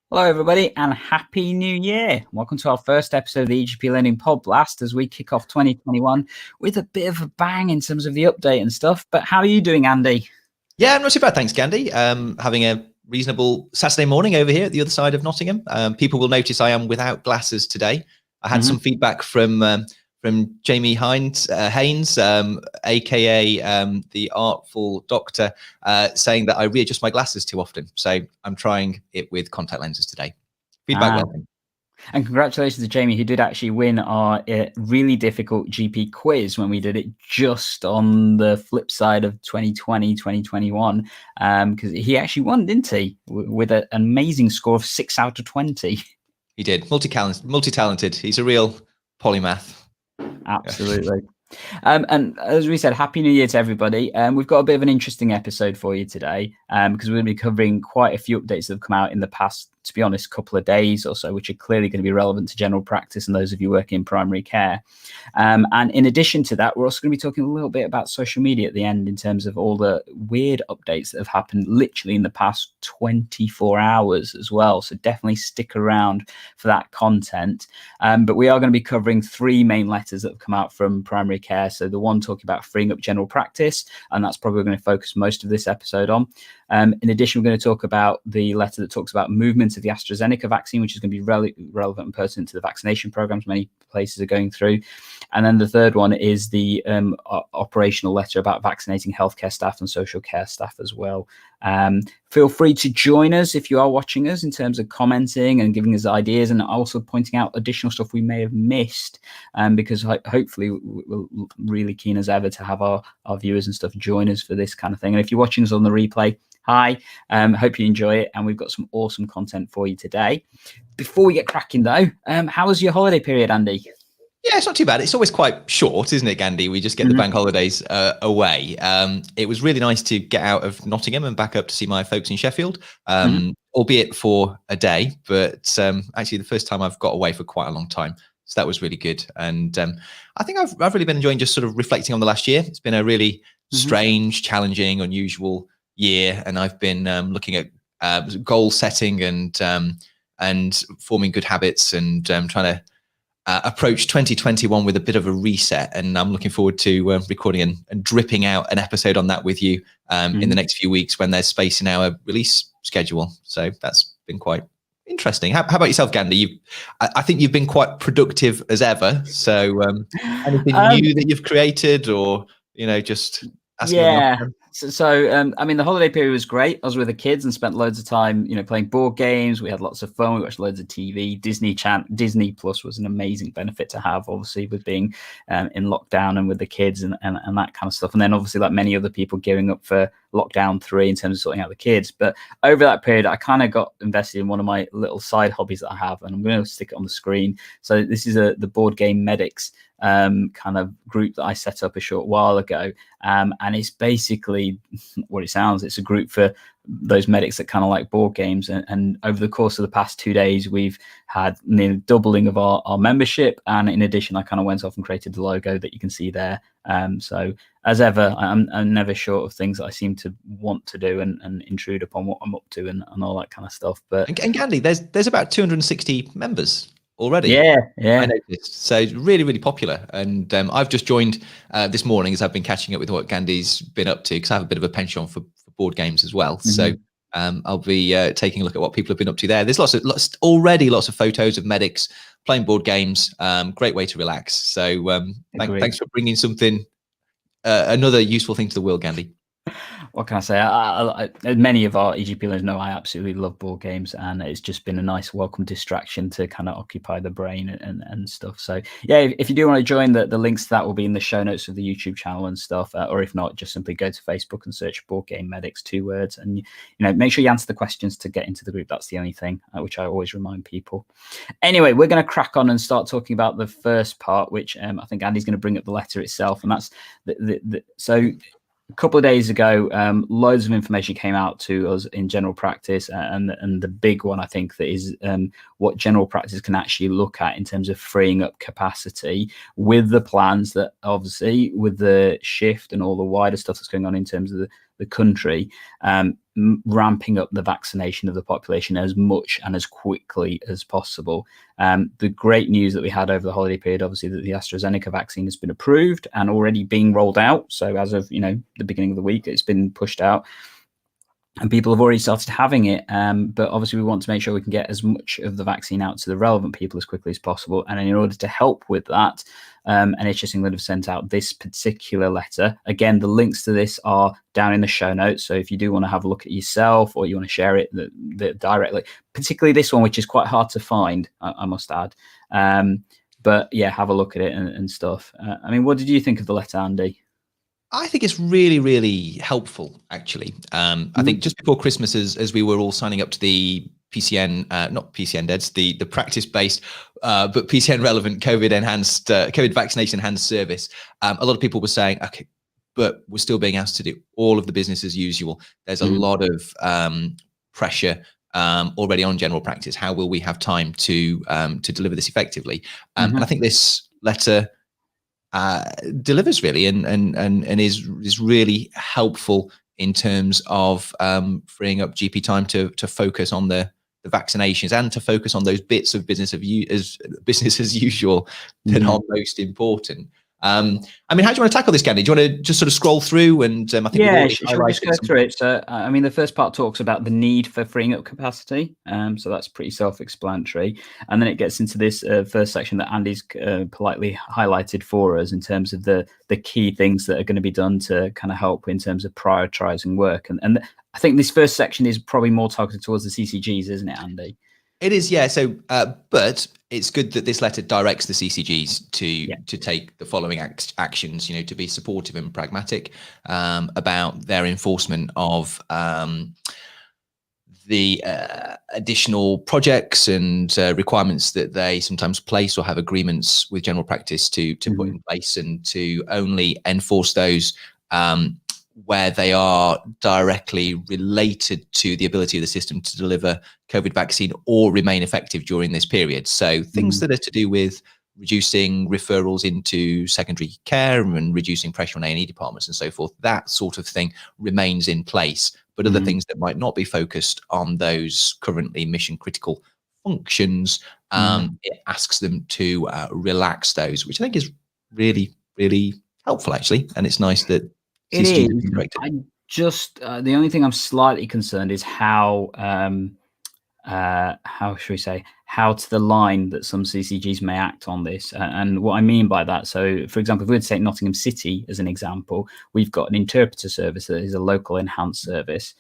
Hello, everybody, and Happy New Year. Welcome to our first episode of the EGP Learning Pod Blast as we kick off 2021 with a bit of a bang in terms of the update and stuff. But how are you doing, Andy? Yeah, I'm not too bad, thanks, Gandhi. Having a reasonable Saturday morning over here at the other side of Nottingham. People will notice I am without glasses today. I had some feedback from Jamie Haynes, aka the Artful Doctor, saying that I readjust my glasses too often. So I'm trying it with contact lenses today. Feedback welcome. And congratulations to Jamie, who did actually win our really difficult GP quiz when we did it just on the flip side of 2020, 2021, because he actually won, didn't he? With an amazing score of 6 out of 20. He did. Multi-talented. He's a real polymath. Absolutely. And as we said, Happy New Year to everybody. We've got a bit of an interesting episode for you today because we're going to be covering quite a few updates that have come out in the past, to be honest, couple of days or so, which are clearly going to be relevant to general practice and those of you working in primary care. And in addition to that, we're also going to be talking a little bit about social media at the end in terms of all the weird updates that have happened literally in the past 24 hours as well. So definitely stick around for that content. But we are going to be covering 3 main letters that have come out from primary care. So the one talking about freeing up general practice, and that's probably going to focus most of this episode on. In addition, we're going to talk about the letter that talks about movement of the Astra Zeneca vaccine, which is going to be relevant and pertinent to the vaccination programs many places are going through. And then the third one is the operational letter about vaccinating healthcare staff and social care staff as well. Feel free to join us if you are watching us in terms of commenting and giving us ideas and also pointing out additional stuff we may have missed, because hopefully we're really keen as ever to have our viewers and stuff join us for this kind of thing. And if you're watching us on the replay, hi, hope you enjoy it, and we've got some awesome content for you today. Before we get cracking though, how was your holiday period, Andy? Yeah, it's not too bad. It's always quite short, isn't it, Gandhi? We just get the bank holidays away. It was really nice to get out of Nottingham and back up to see my folks in Sheffield, albeit for a day, but actually the first time I've got away for quite a long time. So that was really good. And I think I've really been enjoying just sort of reflecting on the last year. It's been a really strange, challenging, unusual year. And I've been looking at goal setting and forming good habits and trying to approach 2021 with a bit of a reset, and I'm looking forward to recording and dripping out an episode on that with you in the next few weeks when there's space in our release schedule. So that's been quite interesting. How about yourself, Gandhi? I think you've been quite productive as ever. So anything new that you've created, or just asking? Yeah. So I mean, the holiday period was great. I was with the kids and spent loads of time, playing board games. We had lots of fun. We watched loads of TV. Disney Plus was an amazing benefit to have, obviously, with being in lockdown and with the kids and that kind of stuff. And then obviously, like many other people, gearing up for lockdown 3 in terms of sorting out the kids. But over that period, I kind of got invested in one of my little side hobbies that I have, and I'm going to stick it on the screen. So this is the Board Game Medics kind of group that I set up a short while ago, and it's basically what it sounds. It's a group for those medics that kind of like board games, and over the course of the past 2 days we've had nearly doubling of our membership, and in addition I kind of went off and created the logo that you can see there. So as ever, I'm never short of things that I seem to want to do and intrude upon what I'm up to and all that kind of stuff. But and Gandhi, there's about 260 members already. Yeah. I noticed. So really, really popular. And I've just joined this morning as I've been catching up with what Gandhi's been up to, because I have a bit of a penchant for board games as well. So I'll be taking a look at what people have been up to there. There's already lots of photos of medics playing board games. Great way to relax. So thanks for bringing something, another useful thing to the world, Gandhi. What can I say? I many of our EGP learners know I absolutely love board games, and it's just been a nice welcome distraction to kind of occupy the brain and stuff. So yeah, if you do want to join, the links to that will be in the show notes of the YouTube channel and stuff, or if not, just simply go to Facebook and search Board Game Medics, 2 words, and make sure you answer the questions to get into the group. That's the only thing which I always remind people. Anyway, we're going to crack on and start talking about the first part, which I think Andy's going to bring up the letter itself, and that's so a couple of days ago, loads of information came out to us in general practice, and the big one I think that is what general practice can actually look at in terms of freeing up capacity, with the plans that obviously with the shift and all the wider stuff that's going on in terms of the country, ramping up the vaccination of the population as much and as quickly as possible. The great news that we had over the holiday period, obviously, that the Astra Zeneca vaccine has been approved and already being rolled out. So as of the beginning of the week, it's been pushed out. And people have already started having it, but obviously we want to make sure we can get as much of the vaccine out to the relevant people as quickly as possible. And in order to help with that, NHS England have sent out this particular letter. Again, the links to this are down in the show notes. So if you do want to have a look at it yourself, or you want to share it directly, particularly this one, which is quite hard to find, I must add. But yeah, have a look at it and stuff. I mean, what did you think of the letter, Andy? I think it's really, really helpful, actually. I think just before Christmas, as we were all signing up to the PCN, not PCN DEDS, the practice-based, but PCN relevant COVID vaccination enhanced service, a lot of people were saying, okay, but we're still being asked to do all of the business as usual. There's a lot of pressure already on general practice. How will we have time to deliver this effectively? And I think this letter delivers really, and is really helpful in terms of freeing up GP time to focus on the vaccinations and to focus on those bits of business as usual that are most important. I mean, how do you want to tackle this, Gandhi? Do you want to just sort of scroll through? And I think should we just go through it? So, I mean, the first part talks about the need for freeing up capacity. So that's pretty self-explanatory. And then it gets into this first section that Andy's politely highlighted for us in terms of the key things that are going to be done to kind of help in terms of prioritizing work. And I think this first section is probably more targeted towards the CCGs, isn't it, Andy? It is, yeah. So, but it's good that this letter directs the CCGs to take the following actions. To be supportive and pragmatic about their enforcement of the additional projects and requirements that they sometimes place or have agreements with general practice to put in place, and to only enforce those where they are directly related to the ability of the system to deliver COVID vaccine or remain effective during this period. So things that are to do with reducing referrals into secondary care and reducing pressure on A&E departments and so forth, that sort of thing remains in place. But other things that might not be focused on those currently mission critical functions, it asks them to relax those, which I think is really, really helpful, actually. And it's nice that it is. I just the only thing I'm slightly concerned is how should we say, how to the line that some CCGs may act on this. And what I mean by that, so for example, if we were to take Nottingham City as an example, we've got an interpreter service that is a local enhanced service,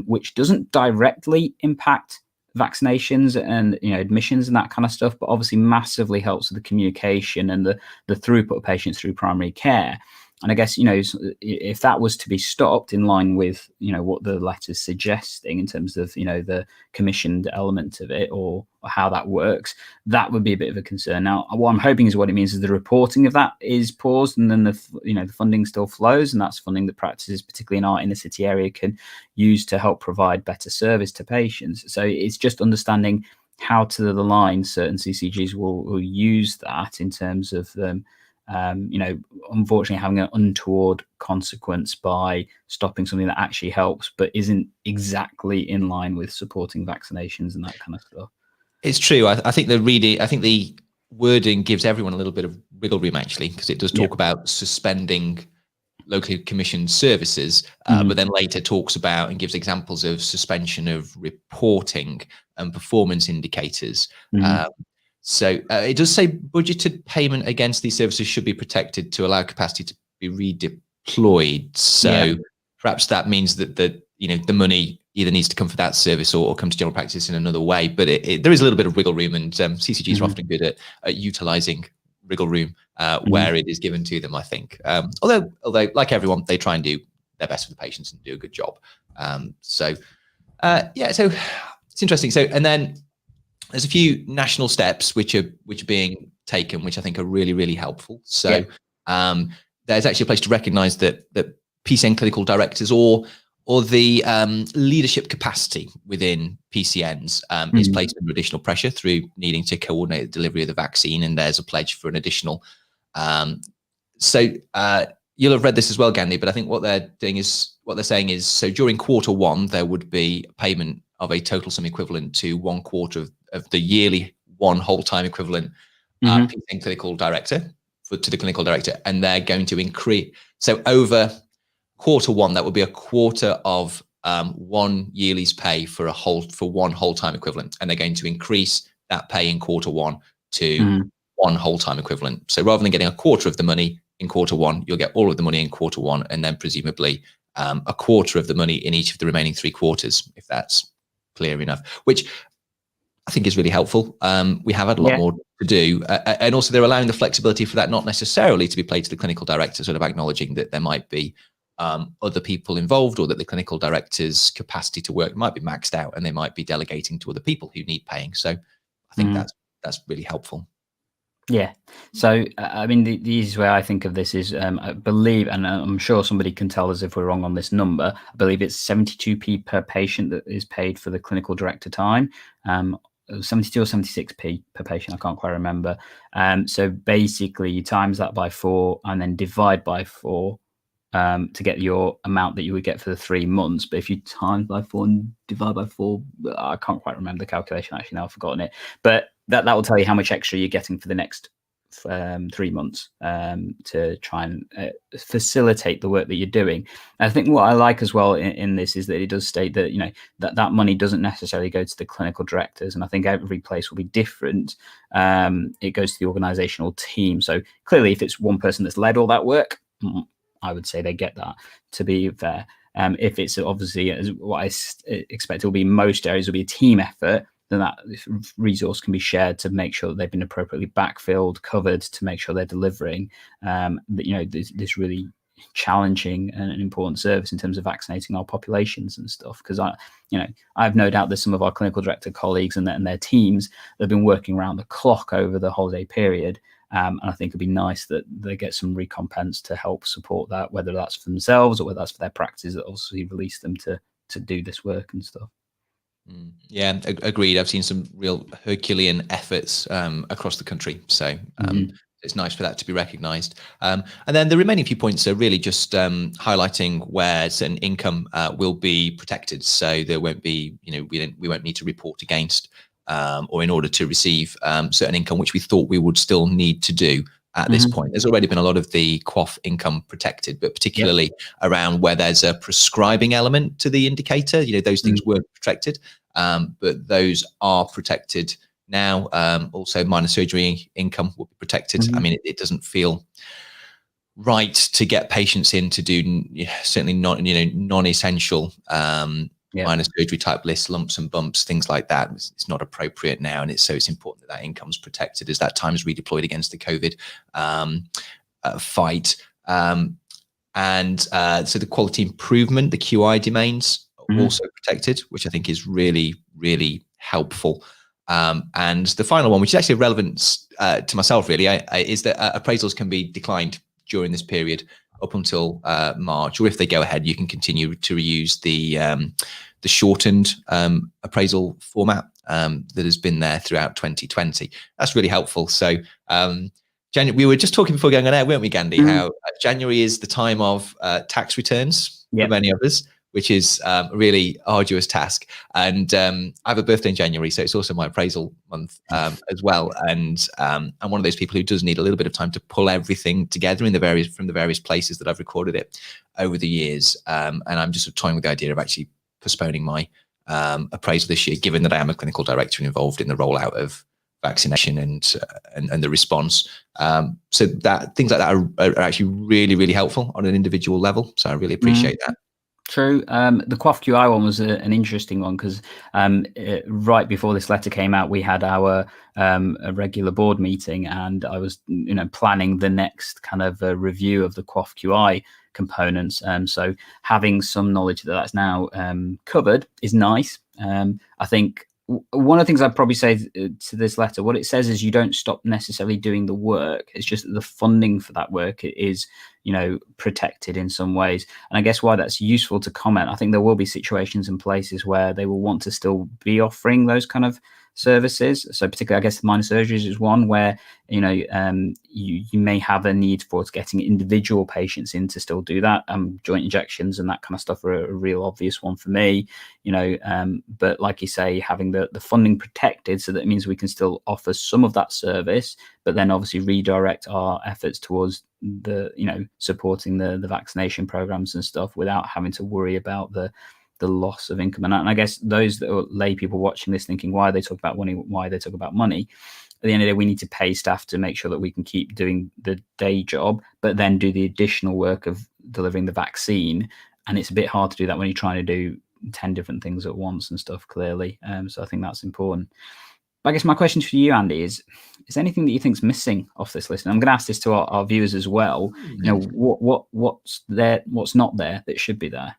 which doesn't directly impact vaccinations and admissions and that kind of stuff, but obviously massively helps with the communication and the throughput of patients through primary care. And I guess, if that was to be stopped in line with, what the letter's suggesting in terms of, the commissioned element of it or how that works, that would be a bit of a concern. Now, what I'm hoping is what it means is the reporting of that is paused, and then the funding still flows, and that's funding that practices, particularly in our inner city area, can use to help provide better service to patients. So it's just understanding how to the line certain CCGs will use that in terms of them. Unfortunately having an untoward consequence by stopping something that actually helps but isn't exactly in line with supporting vaccinations and that kind of stuff. It's true. I think the wording gives everyone a little bit of wiggle room, actually, because it does talk about suspending locally commissioned services, but then later talks about and gives examples of suspension of reporting and performance indicators. So it does say budgeted payment against these services should be protected to allow capacity to be redeployed. So perhaps that means that the money either needs to come for that service or come to general practice in another way. But there is a little bit of wiggle room, and CCGs are often good at utilising wiggle room where it is given to them, I think. Although like everyone, they try and do their best for the patients and do a good job. So it's interesting. So, and then there's a few national steps which are being taken, which I think are really, really helpful. So there's actually a place to recognise that PCN clinical directors or the leadership capacity within PCNs is placed under additional pressure through needing to coordinate the delivery of the vaccine, and there's a pledge for an additional. So you'll have read this as well, Gandhi, but I think what they're saying is, so during Q1, there would be payment of a total sum equivalent to 1/4 of the yearly one whole time equivalent PCN clinical director to the clinical director. And they're going to increase. So over Q1, that would be 1/4 of one yearly's pay for one whole time equivalent. And they're going to increase that pay in Q1 to one whole time equivalent. So rather than getting 1/4 of the money in Q1, you'll get all of the money in Q1, and then presumably 1/4 of the money in each of the remaining 3 quarters, if that's clear enough, which I think is really helpful. We have had a lot more to do. And also they're allowing the flexibility for that, not necessarily to be played to the clinical director, sort of acknowledging that there might be other people involved, or that the clinical director's capacity to work might be maxed out, and they might be delegating to other people who need paying. So I think that's really helpful. Yeah. So, I mean, the easiest way I think of this is, I believe, and I'm sure somebody can tell us if we're wrong on this number, I believe it's 72p per patient that is paid for the clinical director time. 72 or 76p per patient, I can't quite remember. So basically you times that by 4 and then divide by 4 to get your amount that you would get for the 3 months. But if you times by 4 and divide by 4, I can't quite remember the calculation actually, now I've forgotten it. But that will tell you how much extra you're getting for the next 3 months to try and facilitate the work that you're doing. I think what I like as well in this is that it does state that, you know, that money doesn't necessarily go to the clinical directors, and I think every place will be different. It goes to the organizational team. So clearly, if it's one person that's led all that work, I would say they get that, to be fair. If it's obviously, as what I expect it will be, most areas will be a team effort, then that resource can be shared to make sure that they've been appropriately backfilled, covered, to make sure they're delivering this really challenging and important service in terms of vaccinating our populations and stuff. Because I have no doubt there's some of our clinical director colleagues and their teams that have been working around the clock over the holiday period. And I think it'd be nice that they get some recompense to help support that, whether that's for themselves or whether that's for their practices that obviously release them to do this work and stuff. Yeah, agreed. I've seen some real Herculean efforts across the country. So it's nice for that to be recognised. And then the remaining few points are really just highlighting where certain income will be protected. So there won't be, we won't need to report against or in order to receive certain income, which we thought we would still need to do at this point. There's already been a lot of the QOF income protected, but particularly around where there's a prescribing element to the indicator, those things weren't protected, but those are protected now. Also, minor surgery income will be protected. I mean, it doesn't feel right to get patients in to do certainly not, non-essential minor surgery type lists, lumps and bumps, things like that. It's not appropriate now, and it's important that income's protected as that time is redeployed against the COVID fight. And so the quality improvement, the QI domains, also protected, which I think is really, really helpful. And the final one, which is actually relevant to myself really, is that appraisals can be declined during this period up until March, or if they go ahead, you can continue to reuse the shortened appraisal format that has been there throughout 2020. That's really helpful. So January, we were just talking before going on air, weren't we, Gandhi, how January is the time of tax returns for many of us, which is a really arduous task. And I have a birthday in January, so it's also my appraisal month as well. And I'm one of those people who does need a little bit of time to pull everything together from the various places that I've recorded it over the years. And I'm just toying with the idea of actually postponing my appraisal this year, given that I am a clinical director and involved in the rollout of vaccination and the response. So that things like that are actually really, really helpful on an individual level. So I really appreciate that. True. The QOF QI one was an interesting one because right before this letter came out, we had our a regular board meeting, and I was planning the next kind of review of the QOF QI components. So having some knowledge that that's now covered is nice. I think one of the things I'd probably say to this letter, what it says is you don't stop necessarily doing the work. It's just that the funding for that work is, protected in some ways. And I guess why that's useful to comment, I think there will be situations and places where they will want to still be offering those kind of services. So particularly, I guess the minor surgeries is one where, you may have a need for getting individual patients in to still do that. Joint injections and that kind of stuff are a real obvious one for me, but like you say, having the funding protected, so that means we can still offer some of that service, but then obviously redirect our efforts towards the, supporting the vaccination programs and stuff without having to worry about the loss of income. And I guess those that are lay people watching this thinking, why they talk about money, why they talk about money. At the end of the day, we need to pay staff to make sure that we can keep doing the day job, but then do the additional work of delivering the vaccine. And it's a bit hard to do that when you're trying to do 10 different things at once and stuff, clearly. So I think that's important. But I guess my question for you, Andy, is anything that you think's missing off this list? And I'm going to ask this to our viewers as well. What's there, what's not there that should be there?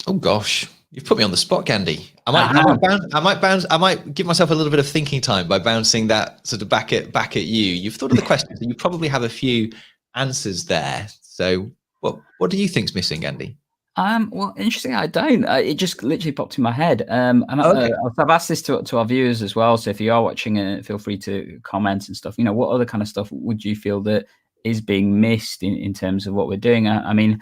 Oh gosh, you've put me on the spot, Gandhi. I might give myself a little bit of thinking time by bouncing that sort of back at you. You've thought of the questions, and you probably have a few answers there. So, what do you think's missing, Gandhi? Well, interesting. I don't. It just literally popped in my head. And okay. I've asked this to our viewers as well. So if you are watching it, feel free to comment and stuff. What other kind of stuff would you feel that is being missed in terms of what we're doing? I mean,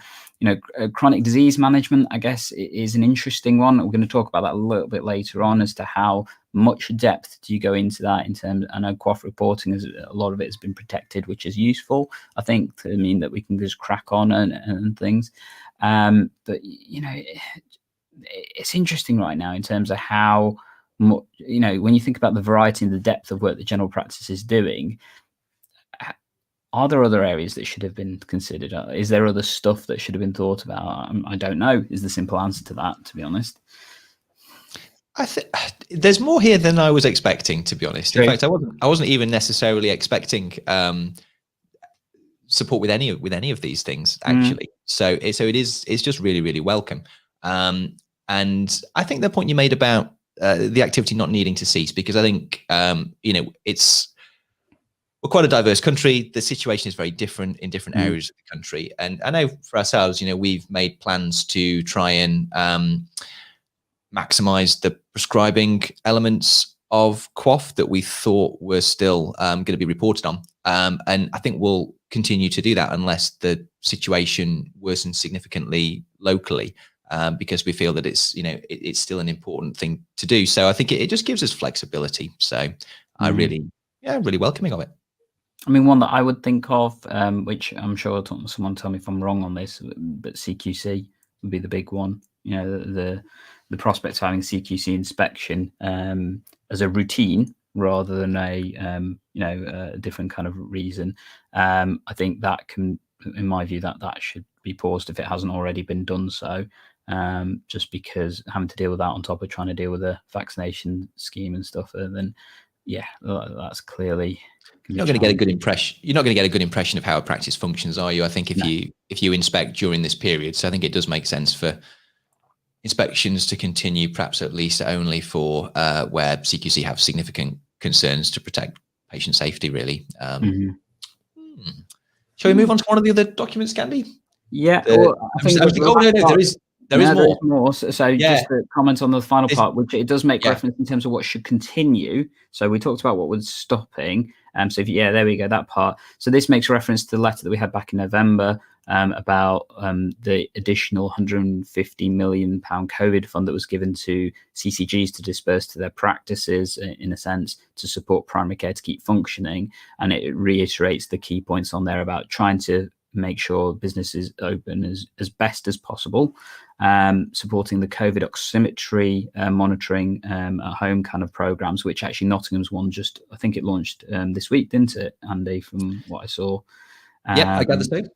chronic disease management, I guess, is an interesting one. We're going to talk about that a little bit later on as to how much depth do you go into that in terms. I know QOF reporting is a lot of it has been protected, which is useful, I think, to mean that we can just crack on and things. But it's interesting right now in terms of how much, when you think about the variety and the depth of work that general practice is doing. Are there other areas that should have been considered? Is there other stuff that should have been thought about? I don't know, is the simple answer to that, to be honest. I think there's more here than I was expecting, to be honest. True. In fact, I wasn't even necessarily expecting support with any of these things, actually. So it's just really, really welcome. And I think the point you made about the activity not needing to cease, because I think we're quite a diverse country. The situation is very different in different areas of the country. And I know for ourselves, we've made plans to try and maximize the prescribing elements of QOF that we thought were still going to be reported on. And I think we'll continue to do that unless the situation worsens significantly locally, because we feel that it's still an important thing to do. So I think it just gives us flexibility. So I really welcoming of it. I mean, one that I would think of, which I'm sure someone tell me if I'm wrong on this, but CQC would be the big one. The prospect of having CQC inspection as a routine rather than a different kind of reason. I think that can, in my view, that should be paused if it hasn't already been done so. Just because having to deal with that on top of trying to deal with a vaccination scheme and stuff, then that's clearly. You're not going to get a good impression. You're not going to get a good impression of how a practice functions, are you? I think if you inspect during this period, so I think it does make sense for inspections to continue, perhaps at least only for where CQC have significant concerns to protect patient safety. Really. Shall we move on to one of the other documents, Gandhi? Yeah. There is more. So just to comment on the final part, which it does make reference in terms of what should continue. So we talked about what was stopping. So there we go, that part. So this makes reference to the letter that we had back in November about the additional £150 million COVID fund that was given to CCGs to disperse to their practices, in a sense, to support primary care to keep functioning. And it reiterates the key points on there about trying to make sure businesses open as best as possible, supporting the COVID oximetry monitoring at home kind of programs, which actually Nottingham's one I think it launched this week, didn't it, Andy, from what I saw? I got the same.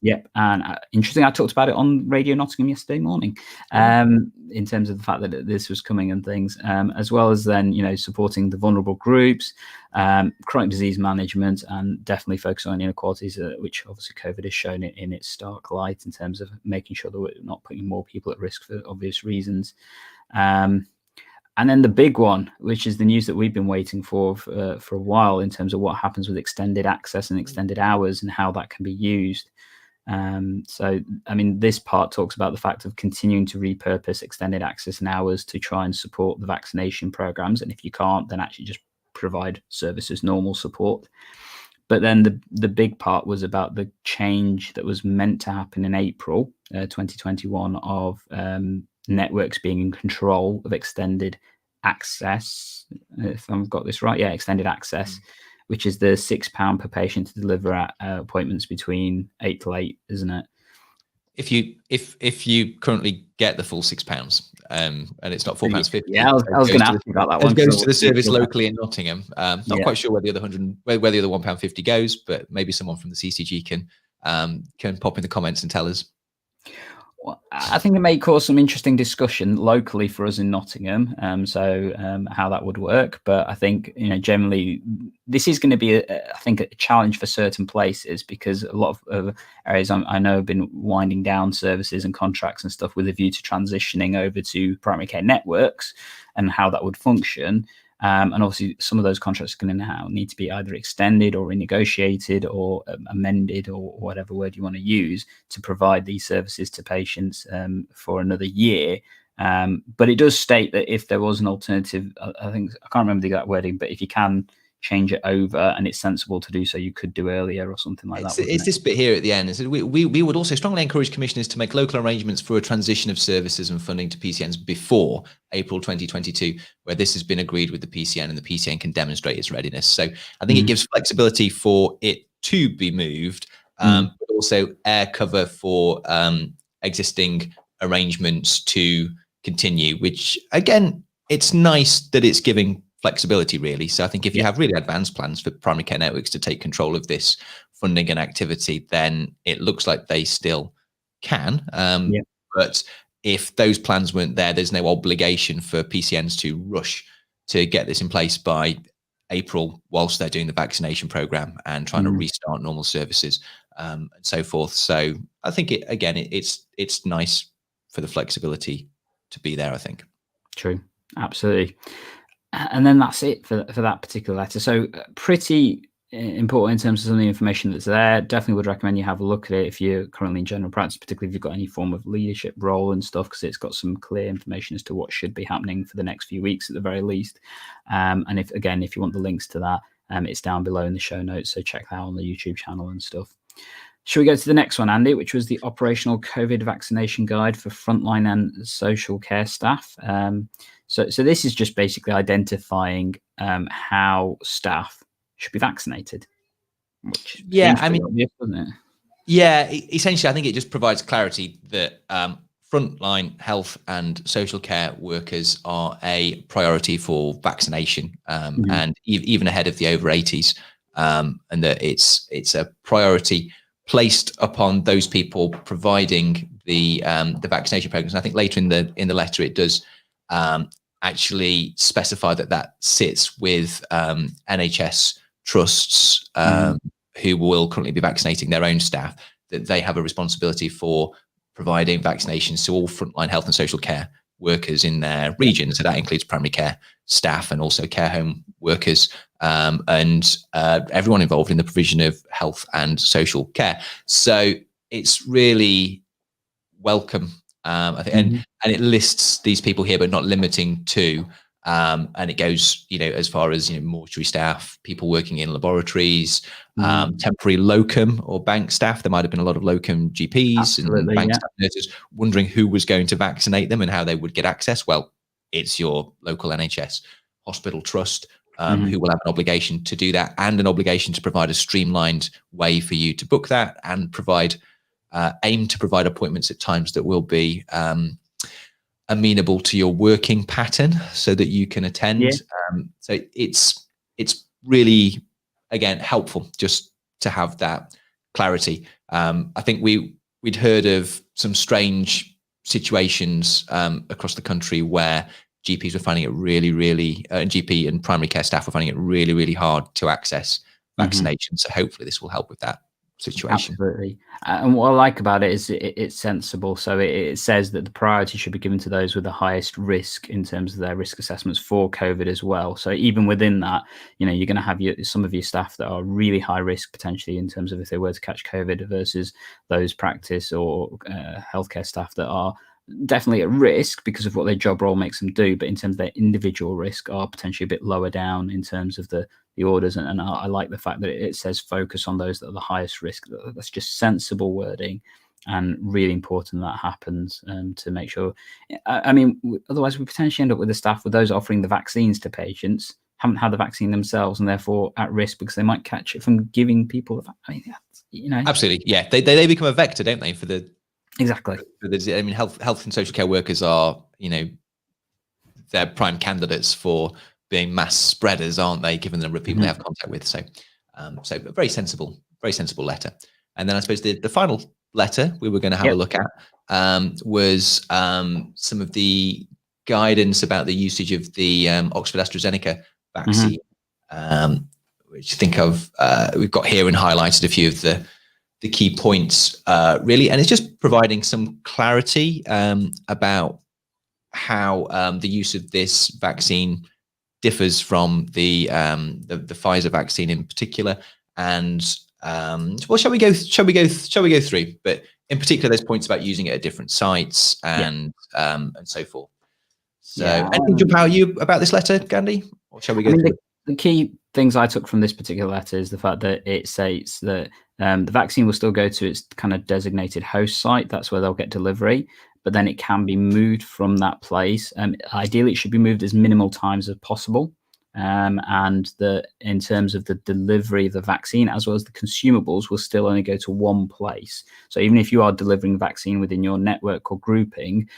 Yep. And interesting, I talked about it on Radio Nottingham yesterday morning, in terms of the fact that this was coming and things, as well as then, supporting the vulnerable groups, chronic disease management, and definitely focusing on inequalities, which obviously COVID has shown it in its stark light in terms of making sure that we're not putting more people at risk for obvious reasons. And then the big one, which is the news that we've been waiting for a while, in terms of what happens with extended access and extended hours and how that can be used. So, I mean, this part talks about the fact of continuing to repurpose extended access and hours to try and support the vaccination programs. And if you can't, then actually just provide service as normal support. But then the big part was about the change that was meant to happen in April 2021 of networks being in control of extended access, if I've got this right. Yeah, extended access, which is the £6 per patient to deliver at appointments between 8 to 8, isn't it? If you currently get the full £6, and it's not £4.50. Yeah, I was going to ask you about that one. It goes to the service locally in Nottingham. Not quite sure where the other £1.50 goes, but maybe someone from the CCG can pop in the comments and tell us. Well, I think it may cause some interesting discussion locally for us in Nottingham. How that would work, but I think generally this is going to be I think a challenge for certain places, because a lot of areas I know have been winding down services and contracts and stuff with a view to transitioning over to primary care networks and how that would function. And obviously, some of those contracts are going to now need to be either extended or renegotiated or amended, or whatever word you want to use, to provide these services to patients for another year. But it does state that if there was an alternative, I can't remember the exact wording, but if you can change it over and it's sensible to do so, you could do earlier or something like that. It's this bit here at the end. It said, we would also strongly encourage commissioners to make local arrangements for a transition of services and funding to PCNs before April 2022, where this has been agreed with the PCN and the PCN can demonstrate its readiness. So I think it gives flexibility for it to be moved, but also air cover for existing arrangements to continue, which again, it's nice that it's giving flexibility, really. So I think if you have really advanced plans for primary care networks to take control of this funding and activity, then it looks like they still can. But if those plans weren't there, there's no obligation for PCNs to rush to get this in place by April whilst they're doing the vaccination program and trying to restart normal services and so forth. So I think it's nice for the flexibility to be there, I think. True. Absolutely. And then that's it for that particular letter. So pretty important in terms of some of the information that's there. Definitely would recommend you have a look at it if you're currently in general practice, particularly if you've got any form of leadership role and stuff, because it's got some clear information as to what should be happening for the next few weeks at the very least. And if you want the links to that, it's down below in the show notes. So check that out on the YouTube channel and stuff. Should we go to the next one, Andy, which was the operational COVID vaccination guide for frontline and social care staff? So this is just basically identifying how staff should be vaccinated. Which obvious, doesn't it? Yeah, essentially, I think it just provides clarity that frontline health and social care workers are a priority for vaccination, and even ahead of the over 80s, and that it's a priority placed upon those people providing the vaccination programs. And I think later in the letter it does actually specify that sits with NHS trusts who will currently be vaccinating their own staff, that they have a responsibility for providing vaccinations to all frontline health and social care workers in their region. So that includes primary care staff and also care home workers, and everyone involved in the provision of health and social care. So it's really welcome, I think, and it lists these people here, but not limiting to. And it goes, as far as mortuary staff, people working in laboratories, temporary locum or bank staff. There might have been a lot of locum GPs and bank staff nurses wondering who was going to vaccinate them and how they would get access. Well, it's your local NHS hospital trust who will have an obligation to do that, and an obligation to provide a streamlined way for you to book that and aim to provide appointments at times that will be amenable to your working pattern so that you can attend. So it's really, again, helpful just to have that clarity. I think we'd heard of some strange situations across the country where GPs were finding it really, really, GP and primary care staff were finding it really, really hard to access vaccination. So hopefully this will help with that situation. Absolutely. And what I like about it is it's sensible. So it says that the priority should be given to those with the highest risk in terms of their risk assessments for COVID as well. So even within that, you're going to have some of your staff that are really high risk potentially in terms of if they were to catch COVID versus those practice or healthcare staff that are definitely at risk because of what their job role makes them do, but in terms of their individual risk are potentially a bit lower down in terms of the orders. And I like the fact that it says focus on those that are the highest risk. That's just sensible wording and really important that happens to make sure. I mean, otherwise we potentially end up with the staff with those offering the vaccines to patients haven't had the vaccine themselves and therefore at risk because they might catch it from giving people. Absolutely, yeah. They become a vector, don't they? For the exactly. I mean, health and social care workers are, they're prime candidates for being mass spreaders, aren't they? Given the number of people they have contact with. So a very sensible letter. And then I suppose the final letter we were going to have a look at was some of the guidance about the usage of the Oxford Astra Zeneca vaccine, which I think we've got here and highlighted a few of the key points, really. And it's just providing some clarity about how the use of this vaccine differs from the Pfizer vaccine in particular. And well, shall we go through? But in particular, there's points about using it at different sites and so forth. So, anything jump out at you about this letter, Gandhi? Or shall we go through? The key things I took from this particular letter is the fact that it states that the vaccine will still go to its kind of designated host site. That's where they'll get delivery, but then it can be moved from that place. Ideally, it should be moved as minimal times as possible. And in terms of the delivery of the vaccine, as well as the consumables, will still only go to one place. So even if you are delivering vaccine within your network or grouping,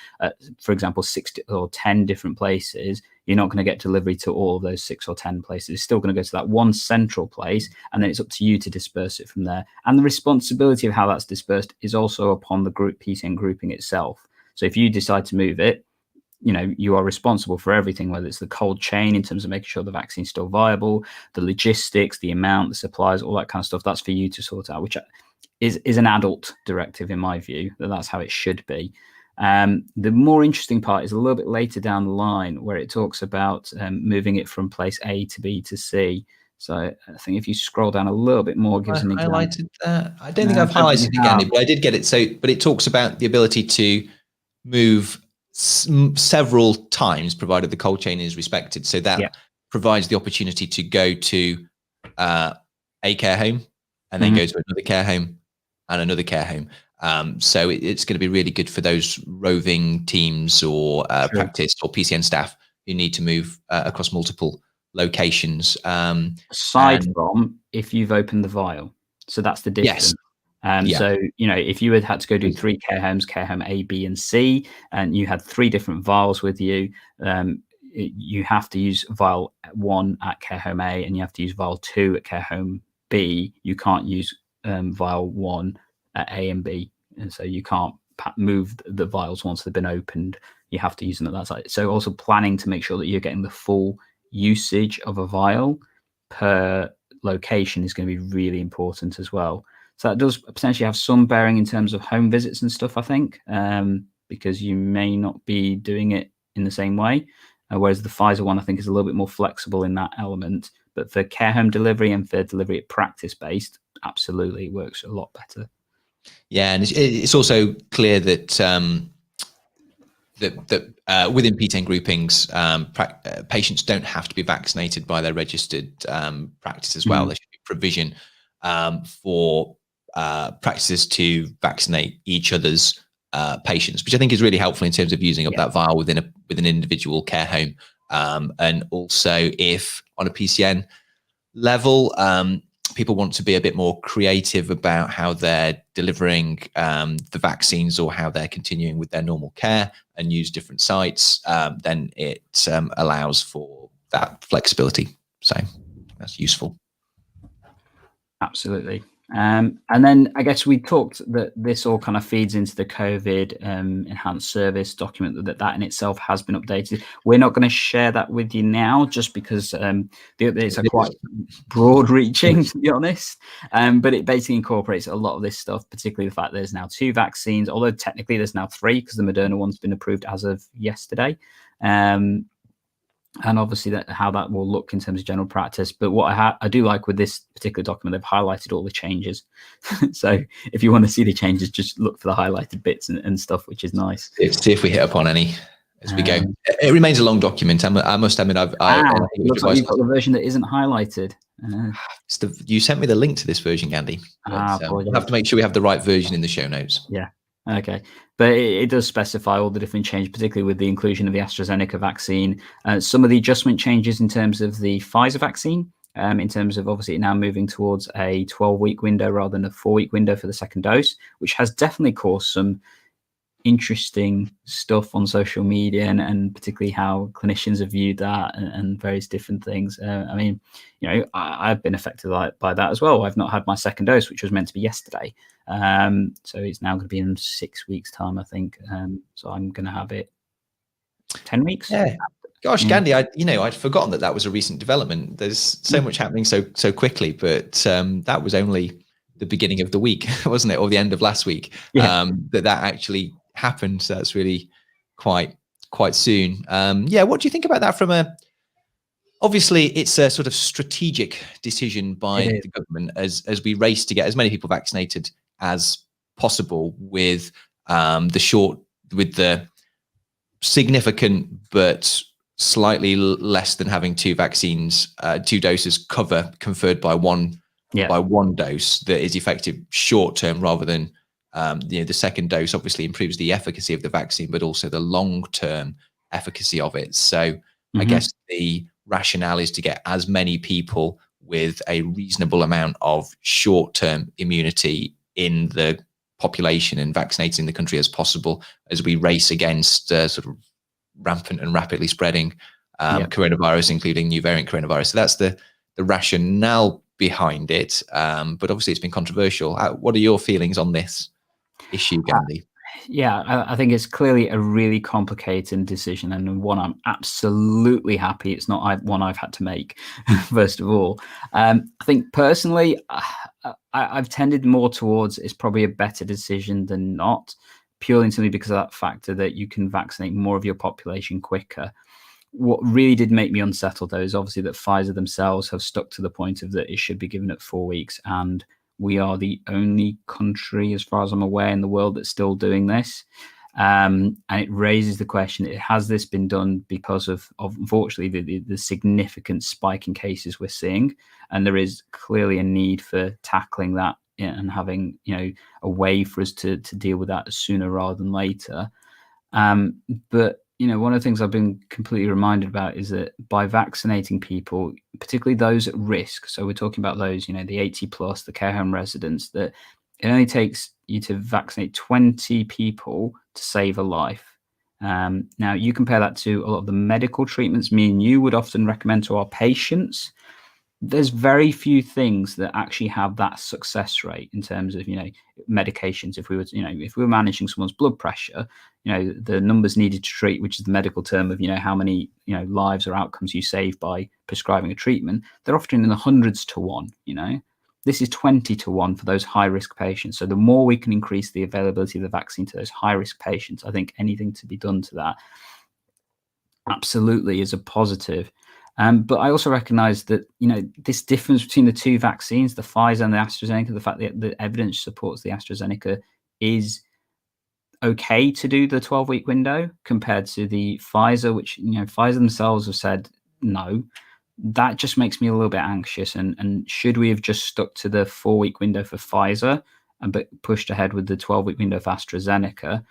for example, 6 or 10 different places, you're not going to get delivery to all of those 6 or 10 places. It's still going to go to that one central place, and then it's up to you to disperse it from there. And the responsibility of how that's dispersed is also upon the group PCN grouping itself. So if you decide to move it, you are responsible for everything, whether it's the cold chain in terms of making sure the vaccine's still viable, the logistics, the amount, the supplies, all that kind of stuff. That's for you to sort out, which is an adult directive in my view. That's how it should be. The more interesting part is a little bit later down the line where it talks about moving it from place A to B to C. So I think if you scroll down a little bit more, gives an example. Highlighted that. I don't think I've highlighted it, Gandhi, but I did get it. So, but it talks about the ability to move several times, provided the cold chain is respected. So that provides the opportunity to go to a care home and then go to another care home and another care home. So it's going to be really good for those roving teams or practice or PCN staff who need to move across multiple locations. Aside from if you've opened the vial. So that's the difference. So, if you had to go do 3 care homes, care home A, B, and C, and you had 3 different vials with you, you have to use vial 1 at care home A, and you have to use vial 2 at care home B. You can't use vial 1 at A and B. And so you can't move the vials once they've been opened. You have to use them at that site. So also planning to make sure that you're getting the full usage of a vial per location is going to be really important as well. So that does potentially have some bearing in terms of home visits and stuff, I think, because you may not be doing it in the same way. Whereas the Pfizer one, I think, is a little bit more flexible in that element. But for care home delivery and for delivery at practice-based, absolutely, it works a lot better. Yeah, and it's also clear that within P10 groupings, patients don't have to be vaccinated by their registered practice as well. There should be provision for practices to vaccinate each other's patients, which I think is really helpful in terms of using up that vial within an individual care home. And also, if on a PCN level, people want to be a bit more creative about how they're delivering the vaccines or how they're continuing with their normal care and use different sites, then it allows for that flexibility. So that's useful. Absolutely. And then I guess we talked that this all kind of feeds into the COVID enhanced service document that in itself has been updated. We're not going to share that with you now just because the updates are quite broad reaching, to be honest. But it basically incorporates a lot of this stuff, particularly the fact there's now 2 vaccines, although technically there's now 3 because the Moderna one's been approved as of yesterday. And obviously how that will look in terms of general practice. But what I do like with this particular document, they've highlighted all the changes. So if you want to see the changes, just look for the highlighted bits and stuff, which is nice. See if we hit upon any as we go. It remains a long document. I must admit, looks like you've got the version that isn't highlighted. You sent me the link to this version, Gandhi. We'll have to make sure we have the right version in the show notes. Yeah. Okay, but it does specify all the different changes, particularly with the inclusion of the Astra Zeneca vaccine. Some of the adjustment changes in terms of the Pfizer vaccine, in terms of obviously now moving towards a 12-week window rather than a 4-week window for the second dose, which has definitely caused some interesting stuff on social media and particularly how clinicians have viewed that and various different things. I mean, I've been affected by that as well. I've not had my second dose, which was meant to be yesterday. So it's now going to be in 6 weeks' time, I think. So I'm going to have it 10 weeks. Yeah. Gosh, Gandhi, I'd forgotten that was a recent development. There's so much happening so quickly, but that was only the beginning of the week, wasn't it? Or the end of last week, that actually happened. So that's really quite soon. What do you think about that obviously it's a sort of strategic decision by the government as we race to get as many people vaccinated as possible with the significant but slightly less than having 2 vaccines, 2 doses conferred by one dose that is effective short term rather than the second dose obviously improves the efficacy of the vaccine, but also the long-term efficacy of it. So I guess the rationale is to get as many people with a reasonable amount of short-term immunity in the population and vaccinated in the country as possible as we race against sort of rampant and rapidly spreading coronavirus, including new variant coronavirus. So that's the rationale behind it. But obviously it's been controversial. What are your feelings on this issue, Gandhi? I think it's clearly a really complicated decision and one I'm absolutely happy it's not one I've had to make, first of all. I think personally, I've tended more towards it's probably a better decision than not, purely simply because of that factor that you can vaccinate more of your population quicker. What really did make me unsettled, though, is obviously that Pfizer themselves have stuck to the point of that it should be given at 4 weeks, and we are the only country, as far as I'm aware, in the world that's still doing this. And it raises the question, has this been done because of unfortunately, the significant spike in cases we're seeing? And there is clearly a need for tackling that and having, a way for us to deal with that sooner rather than later. But one of the things I've been completely reminded about is that by vaccinating people, particularly those at risk, so we're talking about those, the 80 plus, the care home residents, that it only takes you to vaccinate 20 people to save a life. Now, you compare that to a lot of the medical treatments me and you would often recommend to our patients. There's very few things that actually have that success rate in terms of, medications. If we were, if we were managing someone's blood pressure, the numbers needed to treat, which is the medical term of, how many, lives or outcomes you save by prescribing a treatment, they're often in the hundreds to 1, This is 20 to 1 for those high-risk patients. So the more we can increase the availability of the vaccine to those high-risk patients, I think anything to be done to that absolutely is a positive. But I also recognize that, this difference between the 2 vaccines, the Pfizer and the AstraZeneca, the fact that the evidence supports the AstraZeneca is okay to do the 12-week window compared to the Pfizer, which, Pfizer themselves have said no. That just makes me a little bit anxious. And should we have just stuck to the 4-week window for Pfizer but pushed ahead with the 12-week window for AstraZeneca?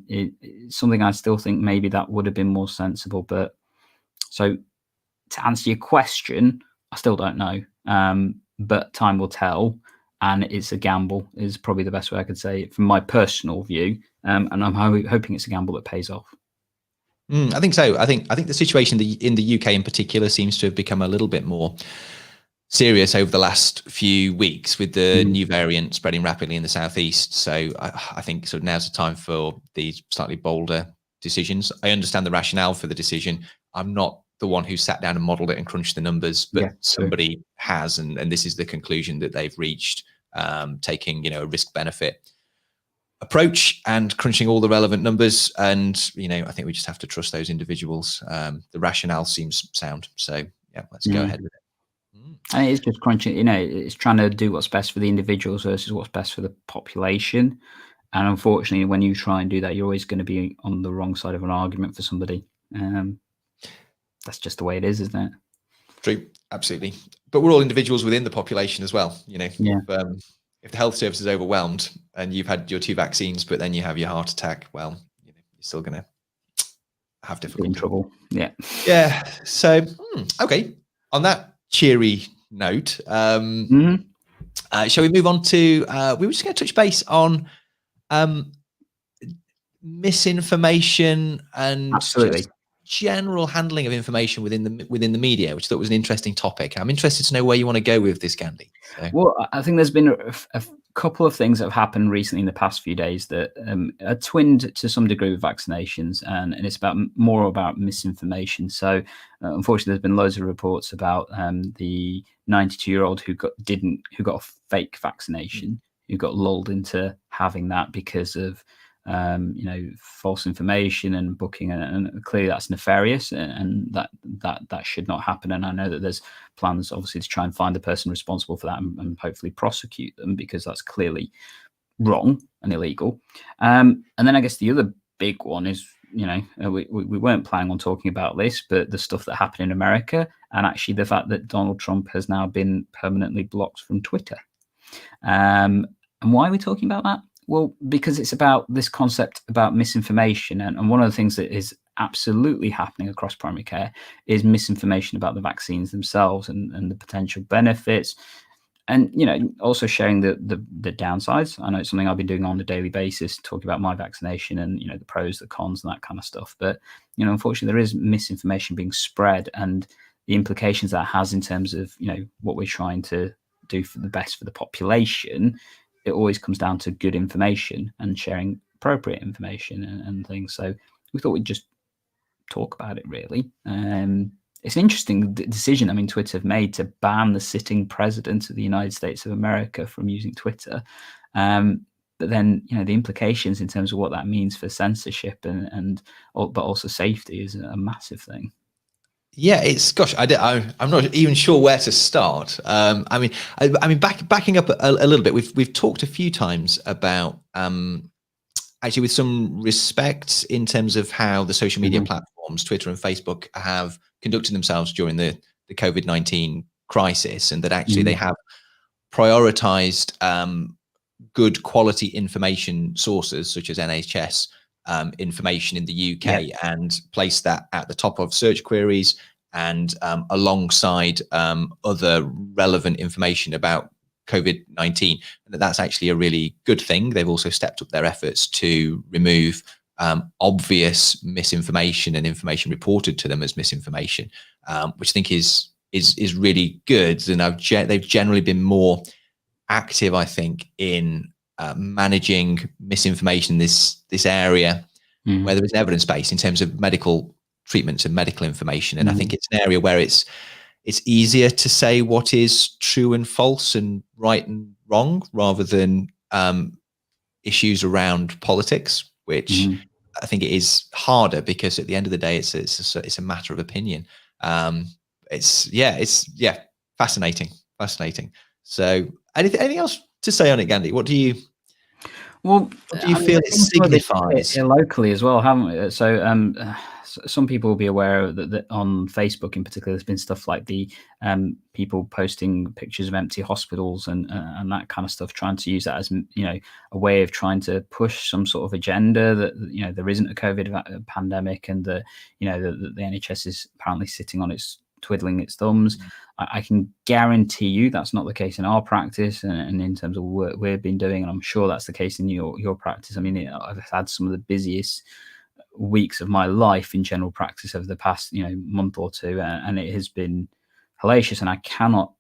It's something I still think maybe that would have been more sensible. But so to answer your question, I still don't know, but time will tell, and it's a gamble is probably the best way I could say it from my personal view, and I'm hoping it's a gamble that pays off. I think so. I think the situation in the UK in particular seems to have become a little bit more serious over the last few weeks with the new variant spreading rapidly in the southeast. So I think sort of now's the time for these slightly bolder decisions. I understand the rationale for the decision. I'm not the one who sat down and modeled it and crunched the numbers, but somebody has, and this is the conclusion that they've reached, taking, a risk benefit approach and crunching all the relevant numbers. And, I think we just have to trust those individuals. The rationale seems sound. So yeah, let's go ahead with it. And it's just crunching, it's trying to do what's best for the individuals versus what's best for the population. And unfortunately, when you try and do that, you're always going to be on the wrong side of an argument for somebody. That's just the way it is, isn't it? True, absolutely. But we're all individuals within the population as well. If the health service is overwhelmed and you've had your 2 vaccines, but then you have your heart attack, well, you're still going to have difficulty. In trouble. Yeah. Yeah. So, okay. On that cheery note, shall we move on to? We were just going to touch base on misinformation and absolutely general handling of information within the media, which I thought was an interesting topic. I'm interested to know where you want to go with this, Gandhi. So. Well, I think there's been a couple of things that have happened recently in the past few days that are twinned to some degree with vaccinations, and it's more about misinformation. So unfortunately, there's been loads of reports about the 92-year-old who got a fake vaccination, who got lulled into having that because of false information and booking, and clearly that's nefarious, and that should not happen. And I know that there's plans obviously to try and find the person responsible for that and hopefully prosecute them, because that's clearly wrong and illegal. And then I guess the other big one is, we weren't planning on talking about this, but the stuff that happened in America, and actually the fact that Donald Trump has now been permanently blocked from Twitter. And why are we talking about that? Well, because it's about this concept about misinformation. And one of the things that is absolutely happening across primary care is misinformation about the vaccines themselves and the potential benefits. And, also sharing the downsides. I know it's something I've been doing on a daily basis, talking about my vaccination and, the pros, the cons, and that kind of stuff. But, unfortunately, there is misinformation being spread, and the implications that has in terms of, what we're trying to do for the best for the population. It always comes down to good information and sharing appropriate information and things. So we thought we'd just talk about it, really. It's an interesting decision. I mean, Twitter have made to ban the sitting president of the United States of America from using Twitter. But then, the implications in terms of what that means for censorship but also safety is a massive thing. Yeah, I'm not even sure where to start. I mean, backing up a little bit, we've talked a few times about actually with some respect in terms of how the social media platforms, Twitter and Facebook, have conducted themselves during the COVID-19 crisis, and that actually they have prioritized good quality information sources such as NHS information in the UK and place that at the top of search queries and alongside other relevant information about COVID-19. And that's actually a really good thing. They've also stepped up their efforts to remove obvious misinformation and information reported to them as misinformation, which I think is really good. And they've generally been more active, I think, in managing misinformation in this area where there is an evidence base in terms of medical treatments and medical information. And I think it's an area where it's easier to say what is true and false and right and wrong, rather than issues around politics, which I think it is harder, because at the end of the day, it's a matter of opinion. It's fascinating. So anything else to say on it, Gandhi? What do you feel it signifies? Locally as well, haven't we? So some people will be aware that on Facebook in particular, there's been stuff like the people posting pictures of empty hospitals and that kind of stuff, trying to use that as a way of trying to push some sort of agenda that there isn't a COVID pandemic, and the NHS is apparently sitting on its twiddling its thumbs. I can guarantee you that's not the case in our practice and in terms of work we've been doing, and I'm sure that's the case in your practice. I mean, I've had some of the busiest weeks of my life in general practice over the past month or two, and it has been hellacious, and I cannot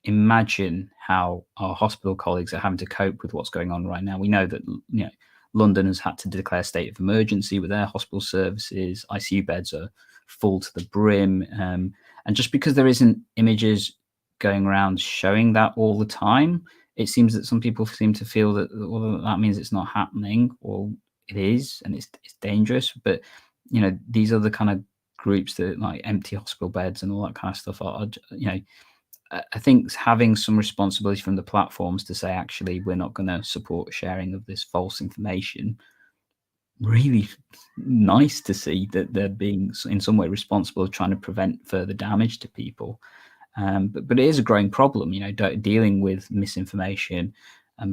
imagine how our hospital colleagues are having to cope with what's going on right now. We know that London has had to declare a state of emergency with their hospital services. ICU beds are full to the brim, and just because there isn't images going around showing that all the time, it seems that some people seem to feel that, well, that means it's not happening, or it is, and it's dangerous. But these are the kind of groups that, like, empty hospital beds and all that kind of stuff, are I think having some responsibility from the platforms to say, actually, we're not going to support sharing of this false information. Really nice to see that they're being in some way responsible of trying to prevent further damage to people. But it is a growing problem, dealing with misinformation,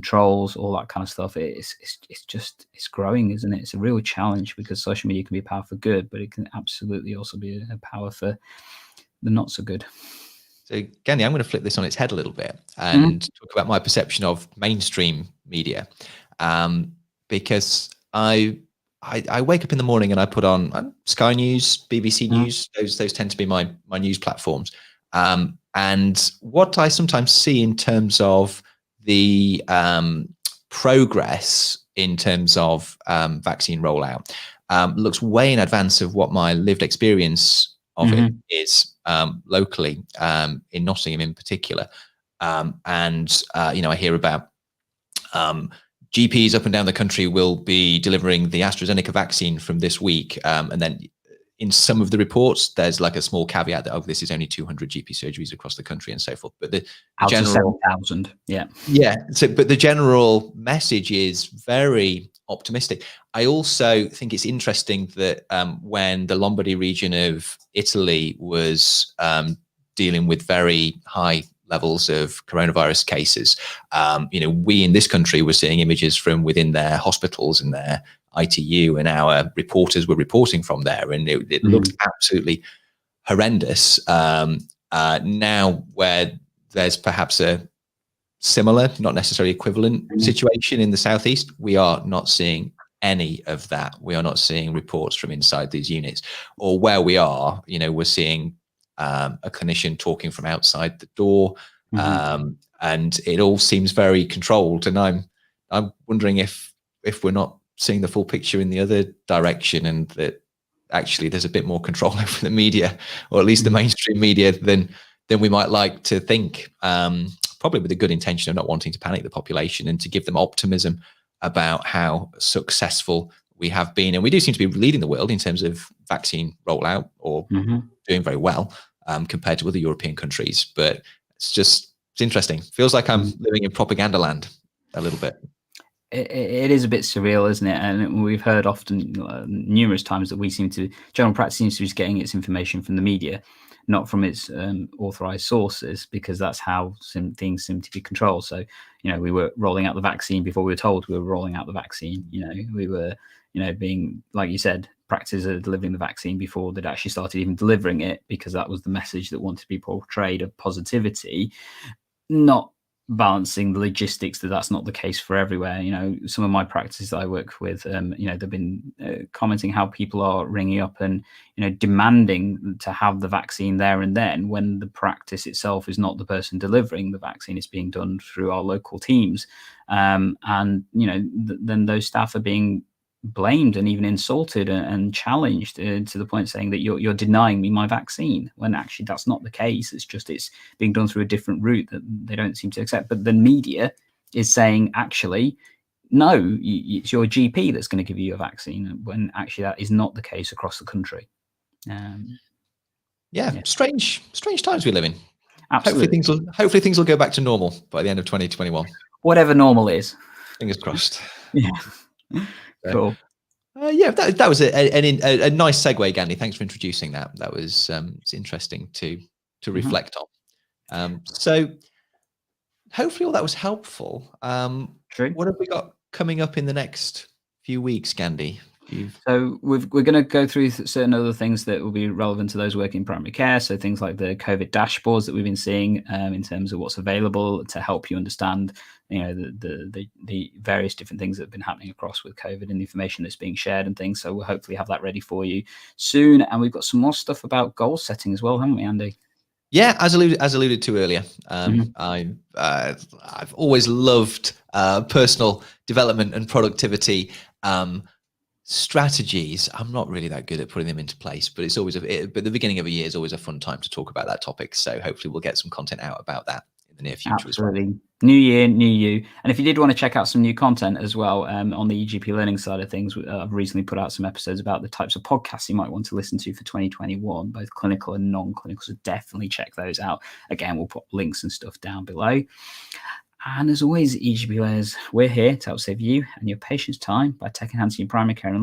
trolls, all that kind of stuff. It's growing, isn't it? It's a real challenge, because social media can be a power for good, but it can absolutely also be a power for the not so good. So, Gandhi, I'm going to flip this on its head a little bit and talk about my perception of mainstream media, because I wake up in the morning and I put on Sky News, BBC News. Those tend to be my news platforms. And what I sometimes see in terms of the progress in terms of vaccine rollout looks way in advance of what my lived experience of it is locally, in Nottingham in particular. I hear about GPs up and down the country will be delivering the Astra Zeneca vaccine from this week. And then in some of the reports, there's like a small caveat that, this is only 200 GP surgeries across the country and so forth. But the general 7,000, yeah. So, but the general message is very optimistic. I also think it's interesting that when the Lombardy region of Italy was dealing with very high levels of coronavirus cases, we in this country were seeing images from within their hospitals and their ITU, and our reporters were reporting from there, and it looked absolutely horrendous. Now, where there's perhaps a similar, not necessarily equivalent situation in the southeast, we are not seeing any of that. We are not seeing reports from inside these units, or where we are, we're seeing a clinician talking from outside the door, and it all seems very controlled. And I'm wondering if we're not seeing the full picture in the other direction, and that actually there's a bit more control over the media, or at least the mainstream media, than we might like to think. Probably with a good intention of not wanting to panic the population and to give them optimism about how successful we have been. And we do seem to be leading the world in terms of vaccine rollout, or doing very well compared to other European countries. But it's interesting. Feels like I'm living in propaganda land a little bit. It is a bit surreal, isn't it? And we've heard often, numerous times, that general practice seems to be getting its information from the media, not from its authorized sources, because that's how things seem to be controlled. So, we were rolling out the vaccine before we were told we were rolling out the vaccine. We were, being, like you said, practices are delivering the vaccine before they'd actually started even delivering it, because that was the message that wanted to be portrayed, of positivity, not balancing the logistics that's not the case for everywhere. Some of my practices I work with, they've been commenting how people are ringing up and demanding to have the vaccine there and then, when the practice itself is not the person delivering the vaccine. It's being done through our local teams, and then those staff are being blamed and even insulted and challenged to the point saying that you're denying me my vaccine, when actually that's not the case. It's being done through a different route that they don't seem to accept. But the media is saying, actually, no, it's your GP that's going to give you a vaccine, when actually that is not the case across the country. Strange times we live in. Absolutely. Hopefully things will go back to normal by the end of 2021. Whatever normal is. Fingers crossed. Yeah. Cool. That was a nice segue, Gandhi. Thanks for introducing that. That was it's interesting to reflect on. So hopefully all that was helpful. True. What have we got coming up in the next few weeks, Gandhi? So we're going to go through certain other things that will be relevant to those working in primary care. So things like the COVID dashboards that we've been seeing, in terms of what's available to help you understand, the various different things that have been happening across with COVID, and the information that's being shared and things. So we'll hopefully have that ready for you soon. And we've got some more stuff about goal setting as well, haven't we, Andy? Yeah, as alluded to earlier, I've always loved personal development and productivity strategies. I'm not really that good at putting them into place, but it's always but the beginning of a year is always a fun time to talk about that topic. So hopefully we'll get some content out about that in the near future as well. New year, new you. And if you did want to check out some new content as well on the EGP learning side of things, I've recently put out some episodes about the types of podcasts you might want to listen to for 2021, both clinical and non-clinical. So definitely check those out. Again, we'll put links and stuff down below. And as always, EGP learners, we're here to help save you and your patients time by tech enhancing your primary care and